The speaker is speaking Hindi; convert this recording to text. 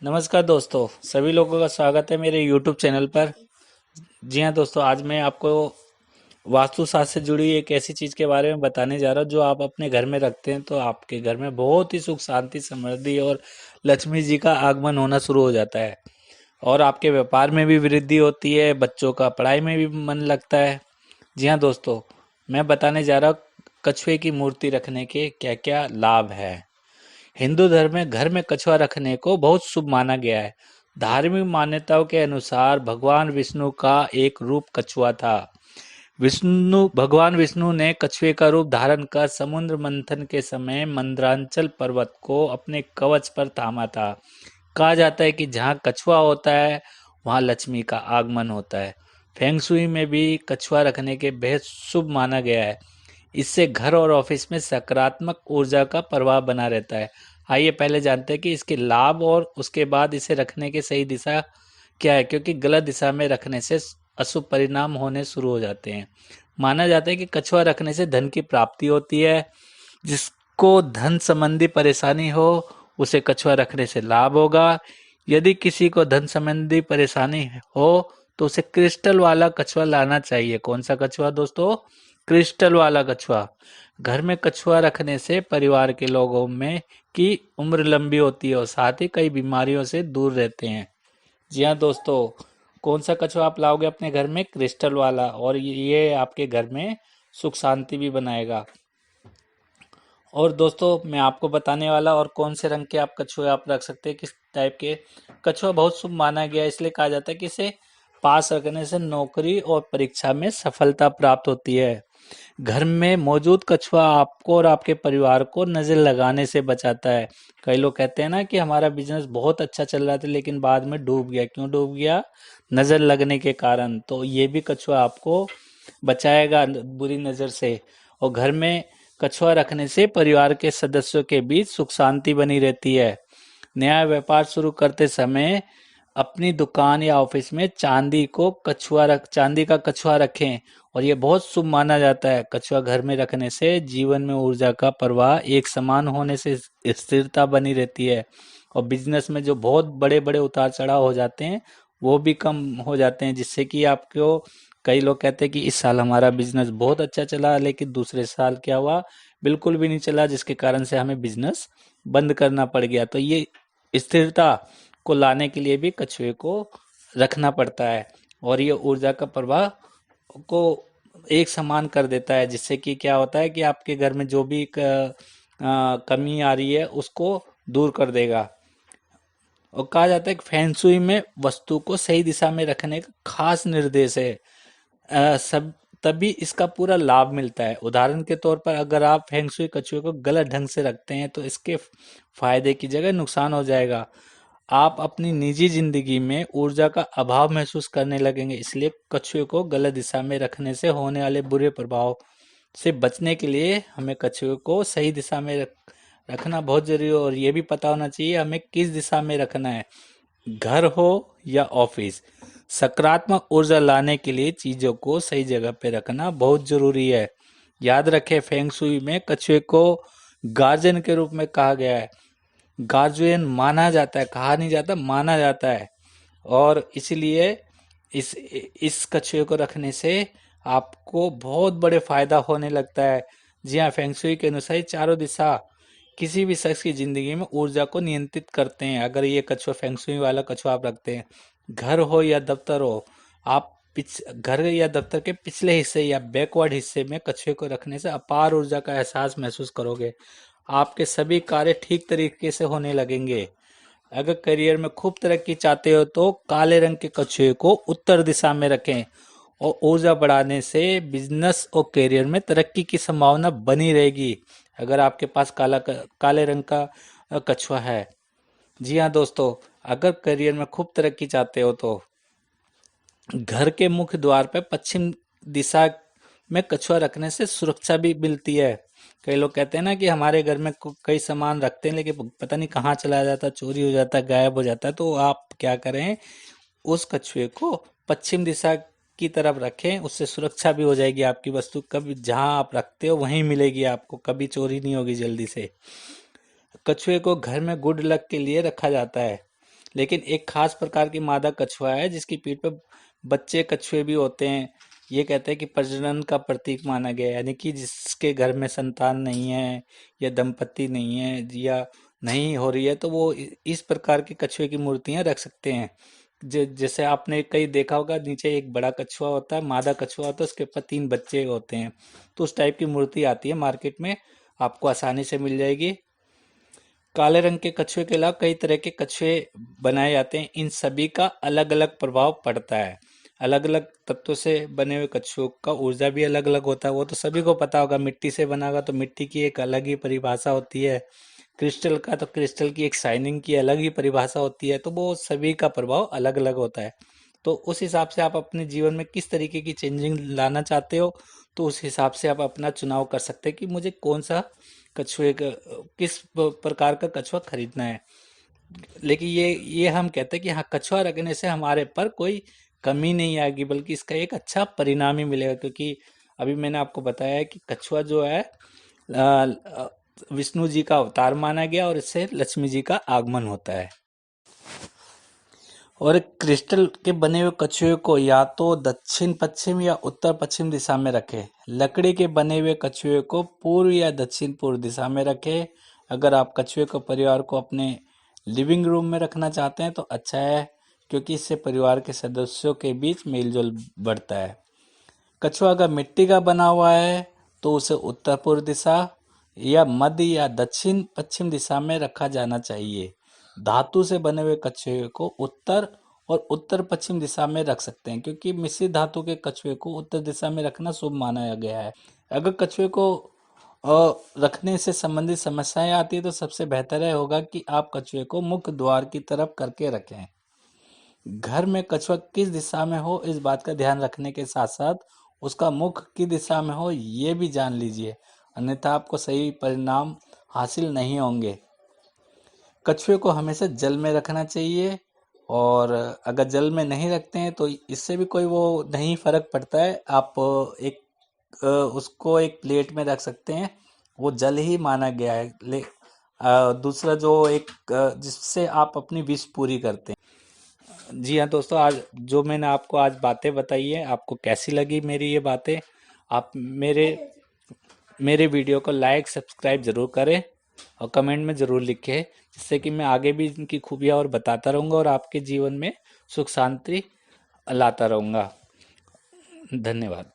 नमस्कार दोस्तों, सभी लोगों का स्वागत है मेरे YouTube चैनल पर। जी हाँ दोस्तों, आज मैं आपको वास्तुशास्त्र से जुड़ी एक ऐसी चीज़ के बारे में बताने जा रहा हूँ जो आप अपने घर में रखते हैं तो आपके घर में बहुत ही सुख शांति समृद्धि और लक्ष्मी जी का आगमन होना शुरू हो जाता है। और आपके व्यापार में भी वृद्धि होती है, बच्चों का पढ़ाई में भी मन लगता है। जी हाँ दोस्तों, मैं बताने जा रहा हूँ कछुए की मूर्ति रखने के क्या क्या लाभ है। हिंदू धर्म में घर में कछुआ रखने को बहुत शुभ माना गया है। धार्मिक मान्यताओं के अनुसार भगवान विष्णु का एक रूप कछुआ था। भगवान विष्णु ने कछुए का रूप धारण कर समुद्र मंथन के समय मंदरांचल पर्वत को अपने कवच पर थामा था। कहा जाता है कि जहाँ कछुआ होता है वहाँ लक्ष्मी का आगमन होता है। फेंग शुई में भी कछुआ रखने के बेहद शुभ माना गया है। इससे घर और ऑफिस में सकारात्मक ऊर्जा का प्रभाव बना रहता है। आइए पहले जानते हैं कि इसके लाभ और उसके बाद इसे रखने की सही दिशा क्या है, क्योंकि गलत दिशा में रखने से अशुभ परिणाम होने शुरू हो जाते हैं। माना जाता है कि कछुआ रखने से धन की प्राप्ति होती है। जिसको धन संबंधी परेशानी हो उसे कछुआ रखने से लाभ होगा। यदि किसी को धन संबंधी परेशानी हो तो उसे क्रिस्टल वाला कछुआ लाना चाहिए। कौन सा कछुआ दोस्तों? क्रिस्टल वाला कछुआ। घर में कछुआ रखने से परिवार के लोगों में की उम्र लंबी होती है और साथ ही कई बीमारियों से दूर रहते हैं। जी हाँ दोस्तों, कौन सा कछुआ आप लाओगे अपने घर में? क्रिस्टल वाला। और ये आपके घर में सुख शांति भी बनाएगा। और दोस्तों, मैं आपको बताने वाला और कौन से रंग के आप कछुए आप रख सकते हैं, किस टाइप के। कछुआ बहुत शुभ माना गया है, इसलिए कहा जाता है कि इसे पास रखने से नौकरी और परीक्षा में सफलता प्राप्त होती है। घर में मौजूद कछुआ आपको और आपके परिवार को नजर लगाने से बचाता है। कई लोग कहते हैं ना कि हमारा बिजनेस बहुत अच्छा चल रहा था लेकिन बाद में डूब गया। क्यों डूब गया? नजर लगने के कारण। तो ये भी कछुआ आपको बचाएगा बुरी नजर से। और घर में कछुआ रखने से परिवार के सदस्यों के बीच सुख शांति बनी रहती है। नया व्यापार शुरू करते समय अपनी दुकान या ऑफिस में चांदी का कछुआ रखें। और ये बहुत शुभ माना जाता है। कछुआ घर में रखने से जीवन में ऊर्जा का प्रवाह एक समान होने से स्थिरता बनी रहती है। और बिजनेस में जो बहुत बड़े बड़े उतार चढ़ाव हो जाते हैं वो भी कम हो जाते हैं, जिससे कि आपको कई लोग कहते हैं कि इस साल हमारा बिजनेस बहुत अच्छा चला लेकिन दूसरे साल क्या हुआ? बिल्कुल भी नहीं चला, जिसके कारण से हमें बिजनेस बंद करना पड़ गया। तो ये स्थिरता को लाने के लिए भी कछुए को रखना पड़ता है। और ये ऊर्जा का प्रवाह को एक समान कर देता है, जिससे कि क्या होता है कि आपके घर में जो भी कमी आ रही है उसको दूर कर देगा। और कहा जाता है कि फेंगशुई में वस्तु को सही दिशा में रखने का खास निर्देश है। सब तभी इसका पूरा लाभ मिलता है। उदाहरण के तौर पर अगर आप फेंगशुई कछुए को गलत ढंग से रखते हैं तो इसके फायदे की जगह नुकसान हो जाएगा। आप अपनी निजी जिंदगी में ऊर्जा का अभाव महसूस करने लगेंगे। इसलिए कछुए को गलत दिशा में रखने से होने वाले बुरे प्रभाव से बचने के लिए हमें कछुए को सही दिशा में रखना बहुत जरूरी है। और ये भी पता होना चाहिए हमें किस दिशा में रखना है, घर हो या ऑफिस। सकारात्मक ऊर्जा लाने के लिए चीजों को सही जगह पे रखना बहुत जरूरी है। याद रखें, फेंग शुई में कछुए को गार्जियन के रूप में कहा गया है। गार्जियन माना जाता है, कहा नहीं जाता, माना जाता है। और इसलिए इस कछुए को रखने से आपको बहुत बड़े फायदा होने लगता है। जी हाँ, फेंग शुई के अनुसार ये चारों दिशा किसी भी शख्स की जिंदगी में ऊर्जा को नियंत्रित करते हैं। अगर ये कछुआ फेंग शुई वाला कछुआ आप रखते हैं, घर हो या दफ्तर हो, आप घर या दफ्तर के पिछले हिस्से या बैकवर्ड हिस्से में कछुए को रखने से अपार ऊर्जा का एहसास महसूस करोगे। आपके सभी कार्य ठीक तरीके से होने लगेंगे। अगर करियर में खूब तरक्की चाहते हो तो काले रंग के कछुए को उत्तर दिशा में रखें। और ऊर्जा बढ़ाने से बिजनेस और करियर में तरक्की की संभावना बनी रहेगी अगर आपके पास काले रंग का कछुआ है। जी हाँ दोस्तों, अगर करियर में खूब तरक्की चाहते हो तो घर के मुख्य द्वार पर पश्चिम दिशा में कछुआ रखने से सुरक्षा भी मिलती है। कई लोग कहते हैं ना कि हमारे घर में कई सामान रखते हैं लेकिन पता नहीं कहाँ चला जाता, चोरी हो जाता है, गायब हो जाता है। तो आप क्या करें, उस कछुए को पश्चिम दिशा की तरफ रखें, उससे सुरक्षा भी हो जाएगी। आपकी वस्तु कभी जहां आप रखते हो वहीं मिलेगी, आपको कभी चोरी नहीं होगी जल्दी से। कछुए को घर में गुड लक के लिए रखा जाता है। लेकिन एक खास प्रकार की मादा कछुआ है जिसकी पीठ पर बच्चे कछुए भी होते हैं। ये कहते हैं कि प्रजनन का प्रतीक माना गया है, यानी कि जिसके घर में संतान नहीं है या दंपत्ति नहीं है या नहीं हो रही है तो वो इस प्रकार के कछुए की मूर्तियां रख सकते हैं। जैसे आपने कहीं देखा होगा, नीचे एक बड़ा कछुआ होता है, मादा कछुआ होता है, उसके ऊपर 3 बच्चे होते हैं। तो उस टाइप की मूर्ति आती है मार्केट में, आपको आसानी से मिल जाएगी। काले रंग के कछुए के अलावा कई तरह के कछुए बनाए जाते हैं। इन सभी का अलग अलग प्रभाव पड़ता है। अलग अलग तत्वों से बने हुए कछुओं का ऊर्जा भी अलग अलग होता है, वो तो सभी को पता होगा। मिट्टी से बना होगा तो मिट्टी की एक अलग ही परिभाषा होती है। क्रिस्टल का तो क्रिस्टल की एक शाइनिंग की अलग ही परिभाषा होती है। तो वो सभी का प्रभाव अलग अलग होता है। तो उस हिसाब से आप अपने जीवन में किस तरीके की चेंजिंग लाना चाहते हो, तो उस हिसाब से आप अपना चुनाव कर सकते हैं कि मुझे कौन सा कछुए का, किस प्रकार का कछुआ खरीदना है। लेकिन ये हम कहते हैं कि हाँ, कछुआ रखने से हमारे पर कोई कमी नहीं आएगी, बल्कि इसका एक अच्छा परिणाम ही मिलेगा। क्योंकि अभी मैंने आपको बताया है कि कछुआ जो है विष्णु जी का अवतार माना गया और इससे लक्ष्मी जी का आगमन होता है। और एक क्रिस्टल के बने हुए कछुए को या तो दक्षिण पश्चिम या उत्तर पश्चिम दिशा में रखें। लकड़ी के बने हुए कछुए को पूर्व या दक्षिण पूर्व दिशा में रखें। अगर आप कछुए को परिवार को अपने लिविंग रूम में रखना चाहते हैं तो अच्छा है, क्योंकि इससे परिवार के सदस्यों के बीच मेलजोल बढ़ता है। कछुआ अगर मिट्टी का बना हुआ है तो उसे उत्तर पूर्व दिशा या मध्य या दक्षिण पश्चिम दिशा में रखा जाना चाहिए। धातु से बने हुए कछुए को उत्तर और उत्तर पश्चिम दिशा में रख सकते हैं, क्योंकि मिश्रित धातु के कछुए को उत्तर दिशा में रखना शुभ माना गया है। अगर कछुए को रखने से संबंधित समस्याएं आती है तो सबसे बेहतर है होगा कि आप कछुए को मुख्य द्वार की तरफ करके रखें। घर में कछुआ किस दिशा में हो इस बात का ध्यान रखने के साथ साथ उसका मुख किस दिशा में हो ये भी जान लीजिए, अन्यथा आपको सही परिणाम हासिल नहीं होंगे। कछुए को हमेशा जल में रखना चाहिए, और अगर जल में नहीं रखते हैं तो इससे भी कोई वो नहीं फर्क पड़ता है। आप एक उसको एक प्लेट में रख सकते हैं, वो जल ही माना गया है। दूसरा जो एक जिससे आप अपनी विश पूरी करते हैं। जी हाँ दोस्तों, आज जो मैंने आपको आज बातें बताई है, आपको कैसी लगी मेरी ये बातें? आप मेरे मेरे वीडियो को लाइक सब्सक्राइब ज़रूर करें और कमेंट में ज़रूर लिखें, जिससे कि मैं आगे भी इनकी खूबियाँ और बताता रहूँगा और आपके जीवन में सुख शांति लाता रहूँगा। धन्यवाद।